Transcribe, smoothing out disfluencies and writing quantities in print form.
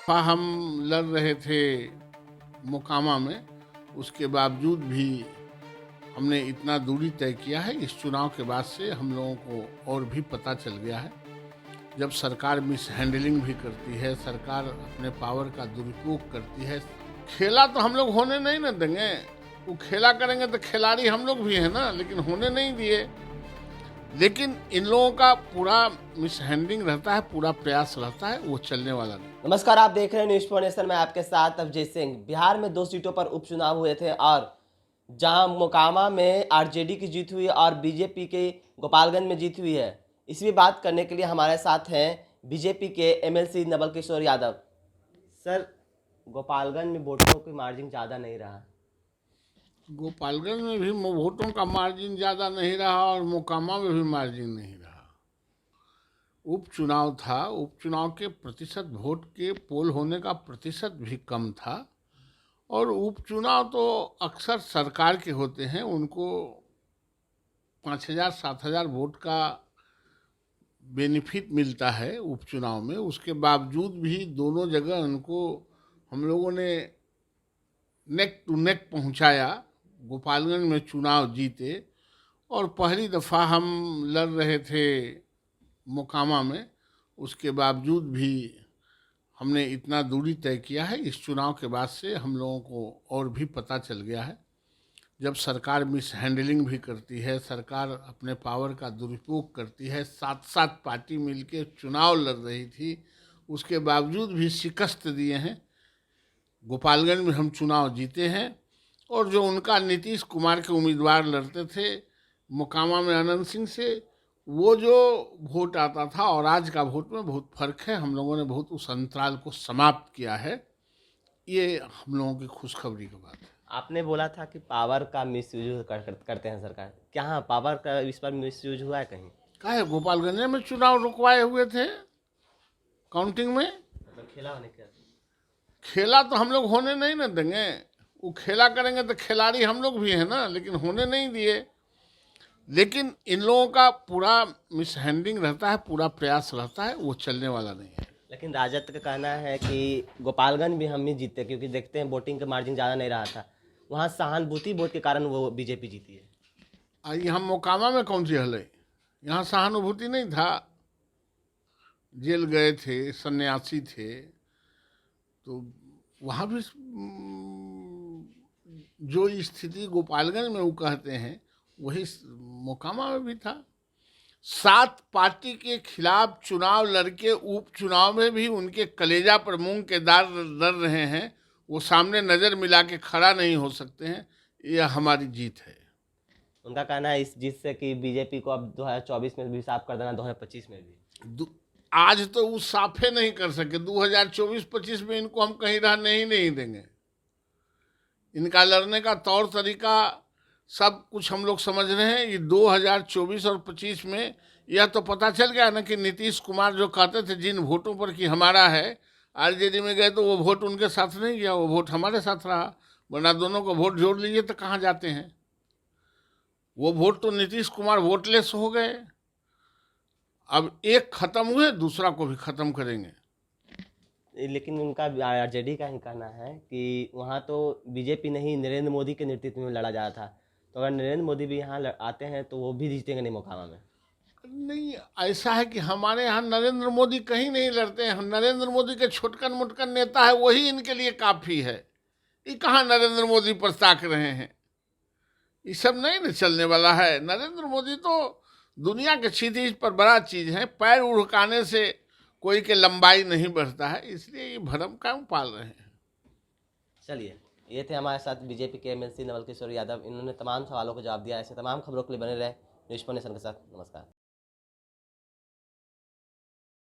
दफ़ा हम लड़ रहे थे मोकामा में, उसके बावजूद भी हमने इतना दूरी तय किया है। इस चुनाव के बाद से हम लोगों को और भी पता चल गया है, जब सरकार मिस हैंडलिंग भी करती है, सरकार अपने पावर का दुरुपयोग करती है। खेला तो हम लोग होने नहीं ना देंगे। वो खेला करेंगे तो खिलाड़ी हम लोग भी हैं ना, लेकिन होने नहीं दिए। लेकिन इन लोगों का पूरा मिस हैंडलिंग रहता है, पूरा प्रयास रहता है, वो चलने वाला नहीं। नमस्कार, आप देख रहे हैं न्यूज़ नेशन में आपके साथ अभिजीत सिंह। बिहार में 2 सीटों पर उपचुनाव हुए थे और जहां मोकामा में आरजेडी की जीत हुई और बीजेपी के गोपालगंज में जीत हुई है। इसी बात करने के लिए हमारे साथ हैं बीजेपी के एमएलसी नवल किशोर यादव। सर, गोपालगंज में वोटों की मार्जिन ज़्यादा नहीं रहा। गोपालगंज में भी वोटों का मार्जिन ज़्यादा नहीं रहा और मोकामा में भी मार्जिन नहीं रहा। उपचुनाव था, उपचुनाव के प्रतिशत, वोट के पोल होने का प्रतिशत भी कम था। और उपचुनाव तो अक्सर सरकार के होते हैं, उनको 5,000-7,000 वोट का बेनिफिट मिलता है उपचुनाव में। उसके बावजूद भी दोनों जगह उनको हम लोगों ने नेक टू नेक पहुंचाया, गोपालगंज में चुनाव जीते। और पहली दफ़ा हम लड़ रहे थे मोकामा में, उसके बावजूद भी हमने इतना दूरी तय किया है। इस चुनाव के बाद से हम लोगों को और भी पता चल गया है, जब सरकार मिस हैंडलिंग भी करती है, सरकार अपने पावर का दुरुपयोग करती है। 7-7 पार्टी मिलके चुनाव लड़ रही थी, उसके बावजूद भी शिकस्त दिए हैं। गोपालगंज में हम चुनाव जीते हैं। और जो उनका नीतीश कुमार के उम्मीदवार लड़ते थे मोकामा में अनंत सिंह से, वो जो वोट आता था और आज का वोट में बहुत फर्क है। हम लोगों ने बहुत उस अंतराल को समाप्त किया है। ये हम लोगों की खुशखबरी की बात है। आपने बोला था कि पावर का मिसयूज करते हैं सरकार। क्या पावर का इस पर मिसयूज हुआ है कहीं? काहे गोपालगंज में चुनाव रुकवाए हुए थे काउंटिंग में। मतलब खेला होने के खेला तो हम लोग होने नहीं ना देंगे। वो खेला करेंगे तो खिलाड़ी हम लोग भी हैं ना, लेकिन होने नहीं दिए। लेकिन इन लोगों का पूरा मिस हैंडलिंग रहता है, पूरा प्रयास रहता है, वो चलने वाला नहीं है। लेकिन राजद का कहना है कि गोपालगंज भी हम ही जीते, क्योंकि देखते हैं वोटिंग का मार्जिन ज़्यादा नहीं रहा था। वहाँ सहानुभूति वोट के कारण वो बीजेपी जीती है। यहाँ मोकामा में कौन सी हल है? यहाँ सहानुभूति नहीं था। जेल गए थे, सन्यासी थे, तो वहाँ भी जो स्थिति गोपालगंज में वो कहते हैं, वही मोकामा में भी था। 7 पार्टी के खिलाफ चुनाव लड़के उपचुनाव में भी उनके कलेजा पर मूंग के दाग लड़ रहे हैं। वो सामने नज़र मिला के खड़ा नहीं हो सकते हैं। यह हमारी जीत है। उनका कहना है इस जीत से कि बीजेपी को अब 2024 में भी साफ कर देना, 2025 में भी। आज तो वो साफे नहीं कर सके। 2024-25 में इनको हम कहीं रहने ही नहीं देंगे। इनका लड़ने का तौर तरीका सब कुछ हम लोग समझ रहे हैं। ये 2024 और 25 में यह तो पता चल गया ना कि नीतीश कुमार जो कहते थे जिन वोटों पर कि हमारा है, आरजेडी में गए तो वो वोट उनके साथ नहीं गया, वो वोट हमारे साथ रहा। वरना दोनों को वोट जोड़ लीजिए तो कहाँ जाते हैं। वो वोट तो नीतीश कुमार वोटलेस हो गए। अब एक खत्म हुए, दूसरा को भी खत्म करेंगे। लेकिन उनका आरजेडी का ही कहना है कि वहाँ तो बीजेपी नहीं, नरेंद्र मोदी के नेतृत्व में लड़ा जा रहा था। तो अगर नरेंद्र मोदी भी यहाँ आते हैं तो वो भी जीतेंगे नहीं मोकामा में। नहीं, ऐसा है कि हमारे यहाँ नरेंद्र मोदी कहीं नहीं लड़ते हैं। नरेंद्र मोदी के छोटकन मोटकन नेता है, वही इनके लिए काफ़ी है। ये कहाँ नरेंद्र मोदी पर ताक रहे हैं? ये सब नहीं न चलने वाला है। नरेंद्र मोदी तो दुनिया के क्षितिज पर बड़ा चीज़ है। पैर उड़काने से कोई के लंबाई नहीं बढ़ता है, इसलिए ये भरम काम पाल रहे हैं। चलिए, ये थे हमारे साथ बीजेपी के एमएलसी नवल किशोर यादव। इन्होंने तमाम सवालों को जवाब दिया। ऐसे तमाम खबरों के लिए बने रहे न्यूज़ नेशन के साथ। नमस्कार।